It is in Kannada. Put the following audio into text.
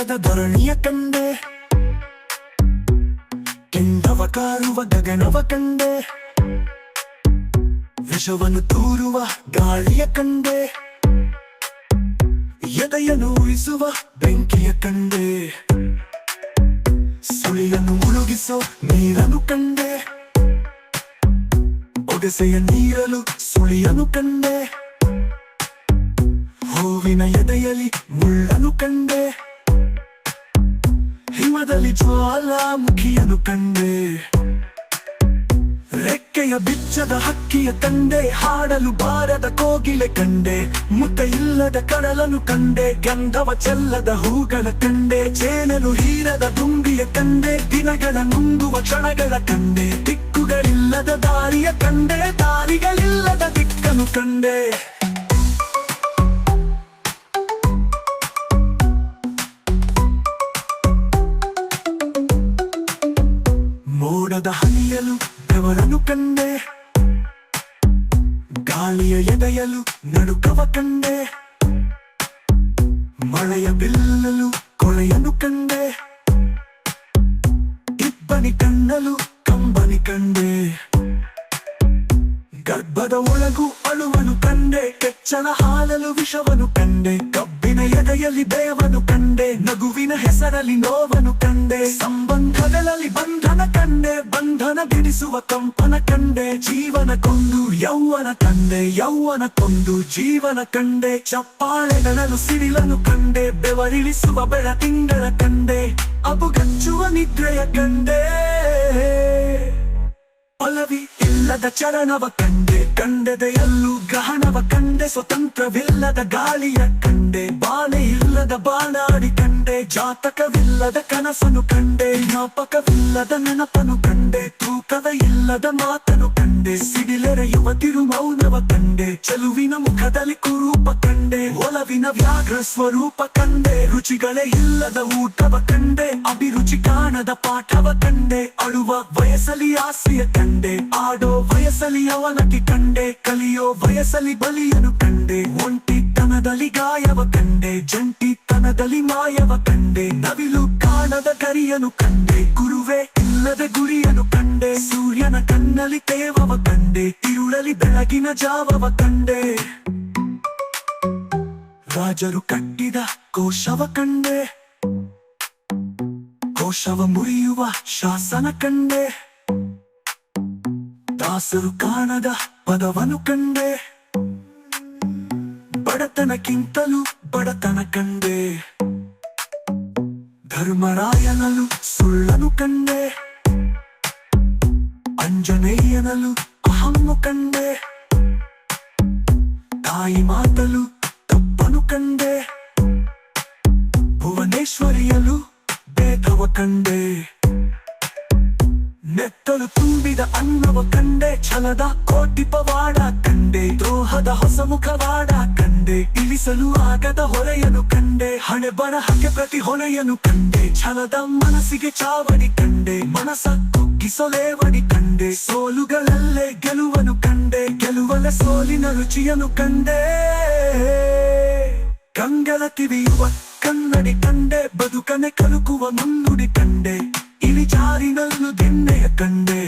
ಧೈರ್ಯದ ಧರಣಿಯ ಕಂಡೆ, ಕೆಂಡವ ಕಾರುವ ಗಗನವ ಕಂಡೆ, ವಿಷವನ್ನು ತೂರುವ ಗಾಳಿಯ ಕಂಡೆ, ಎದೆಯನ್ನು ಉಳಿಸುವ ಬೆಂಕಿಯ ಕಂಡೆ, ಸುಳಿಯನ್ನು ಮುಳುಗಿಸೋ ನೀರನ್ನು ಕಂಡೆ, ಒಗಸೆಯ ನೀರಲು ಸುಳಿಯನ್ನು ಕಂಡೆ, ಹೂವಿನ ಎದೆಯಲ್ಲಿ ಮುಳ್ಳನ್ನು ಕಂಡೆ, ಹಿಮದಲ್ಲಿ ಜ್ವಾಲಾಮುಖಿಯನ್ನು ಕಂಡೆ, ರೆಕ್ಕೆಯ ಬಿಚ್ಚದ ಹಕ್ಕಿಯ ಕಂಡೆ, ಹಾಡಲು ಬಾರದ ಕೋಗಿಲೆ ಕಂಡೆ, ಮುತ್ತ ಇಲ್ಲದ ಕಡಲನ್ನು ಕಂಡೆ, ಗಂಧವ ಚೆಲ್ಲದ ಹೂಗಳ ಕಂಡೆ, ಚೇನಲು ಹೀರದ ದುಂಬಿಯ ಕಂಡೆ, ದಿನಗಳ ನುಂಗುವ ಕ್ಷಣಗಳ ಕಂಡೆ, ದಿಕ್ಕುಗಳಿಲ್ಲದ ದಾರಿಯ ಕಂಡೆ, ದಾರಿಗಳಿಲ್ಲದ ದಿಕ್ಕನ್ನು ಕಂಡೆ. ಮೋಡದ ಹನಿಯಲು ಬೆವರನ್ನು ಕಂಡೆ, ಗಾಳಿಯ ಎದೆಯಲು ನಡುಕವ ಕಂಡೆ, ಮಳೆಯ ಬಿಲ್ಲಲು ಕೊಳೆಯನ್ನು ಕಂಡೆ, ಇಬ್ಬನಿ ಕಣ್ಣಲು ಕಂಬನಿ ಕಂಡೆ, ಗರ್ಭದ ಒಳಗು ಅಳುವನು ಕಂಡೆ, ಕೆಚ್ಚಲ ಹಾಲಲು ವಿಷವನು ಕಂಡೆ, ಕಬ್ಬಿನ ಎದೆಯಲ್ಲಿ ಭಯವನ್ನು ಕಂಡೆ, ನಗುವಿನ ಹೆಸರಲ್ಲಿ ನೋವನ್ನು ಕಂಡೆ, ಸಂಬಂಧಗಳಲ್ಲಿ ಬಂಧನ ಕಂಡೆ, ಬಂಧನ ಬಿಡಿಸುವ ಕಂಪನ ಕಂಡೆ, ಜೀವನ ಕೊಂದು ಯೌವನ ಕಂಡೆ, ಯೌವನ ಕೊಂದು ಜೀವನ ಕಂಡೆ, ಚಪ್ಪಾಳೆಗಳನ್ನು ಸಿಡಿಲನ್ನು ಕಂಡೆ, ಬೆವರಿಳಿಸುವ ಬೆಳತಿಂಗಳ ಕಂಡೆ, ಅಬುಗಚ್ಚುವ ನಿದ್ರೆಯ ಕಂಡೆ, ಒಲವಿ ಇಲ್ಲದ ಚರಣವ ಕಂಡೆ, ಕಂಡೆದೆಯಲ್ಲೂ ಗಹನವ ಕಂಡೆ, ಸ್ವತಂತ್ರವಿಲ್ಲದ ಗಾಳಿಯ ಕಂಡೆ, ಬಾಣೆ ಇಲ್ಲದ ಬಾಣಾಡಿ ಕಂಡೆ, ಜಾತಕವಿಲ್ಲದ ಕನಸನು ಕಂಡೆ, ಜ್ಞಾಪಕವಿಲ್ಲದ ನೆನಪನು ಕಂಡೆ, ತೂಕದ ಇಲ್ಲದ ಮಾತನು ಕಂಡೆ, ಸಿಡಿಲೆರೆಯುವ ತಿರುಮೌನವ ಕಂಡೆ, ಚೆಲುವಿನ ಮುಖದಲ್ಲಿ ಕುರೂಪ ಕಂಡೆ, ಒಲವಿನ ವ್ಯಾಘ್ರ ಸ್ವರೂಪ ಕಂಡೆ, ರುಚಿಗಳೇ ಇಲ್ಲದ ಊಟವ ಕಂಡೆ, ಅಭಿರುಚಿ ಕಾಣದ ಪಾಠವ ಕಂಡೆ, ಅಳುವ ವಯಸ್ಸಲಿ ಆಸೆಯ ಕಂಡೆ, ಆಡೋ ವಯಸ್ಸಲಿ ಅವನಟಿ ಕಂಡೆ, ಕಲಿಯೋ ವಯಸ್ಸಲಿ ಬಲಿಯನು ಕಂಡೆ, ಒಂಟಿತನದಲ್ಲಿ ಗಾಯವ ಕಂಡೆ, ಜಂಟಿತನದಲ್ಲಿ ಮಾಯವ ಕಂಡೆ, ನವಿಲು ಕಾಣದ ಗರಿಯನು ಕಂಡೆ, ಗುರುವೇ ಇಲ್ಲದ ಗುರಿಯನು ಕಂಡೆ, ಸೂರ್ಯನ ಕಣ್ಣಲ್ಲಿ ತೇವವ ಕಂಡೆ, ತಿರುಳಲಿ ಬೆಳಗಿನ ಜಾವವ ಕಂಡೆ, ರಾಜರು ಕಟ್ಟಿದ ಕೋಶವ ಕಂಡೆ, ಕೋಶವ ಮುರಿಯುವ ಶಾಸನ ಕಂಡೆ, ದಾಸರು ಕಾಣದ ಪದವನು ಕಂಡೆ, ಬಡತನಕ್ಕಿಂತಲೂ ಬಡತನ ಕಂಡೆ, ಧರ್ಮರಾಯನಲು ಸುಳ್ಳನು ಕಂಡೆ, ಅಂಜನೇಯನಲು ಅಹಮ್ಮು ಕಂಡೆ, ತಾಯಿ ಮಾತಲು ತಪ್ಪನು ಕಂಡೆ, ಭುವನೇಶ್ವರಿಯಲು ಭೇದವ ಕಂಡೆ, ನೆತ್ತಲು ತುಂಬಿದ ಅನ್ನವ ಕಂಡೆ, ಛಲದ ಕೋಟಿ ಪವಾಡ ಕಂಡೆ, ದ್ರೋಹದ ಹೊಸ ಮುಖವಾಡ ಕಂಡೆ, ಇಳಿಸಲು ಆಗದ ಹೊರೆಯನು ಕಂಡೆ, ಹಣೆ ಬರಹಕ್ಕೆ ಪ್ರತಿ ಹೊಣೆಯನು ಕಂಡೆ, ಛಲದ ಮನಸ್ಸಿಗೆ ಚಾವಡಿ ಕಂಡೆ, ಮನಸ ಕುಗ್ಗಿಸೊಲೇವಡಿ ಕಂಡೆ, ಸೋಲುಗಳಲ್ಲೇ ಗೆಲುವನು ಕಂಡೆ, ಗೆಲುವಲ್ಲ ಸೋಲಿನ ರುಚಿಯನು ಕಂಡೆ, ಕಂಗಳ ತಿವಿಯುವ ಕನ್ನಡಿ ಕಂಡೆ, ಬದುಕನೆ ಕಲುಕುವ ಮುನ್ನುಡಿ ಕಂಡೆ, ಇಳಿಜಾರಿನಲ್ಲೂ ದಿಣ್ಣೆಯ ಕಂಡೆ.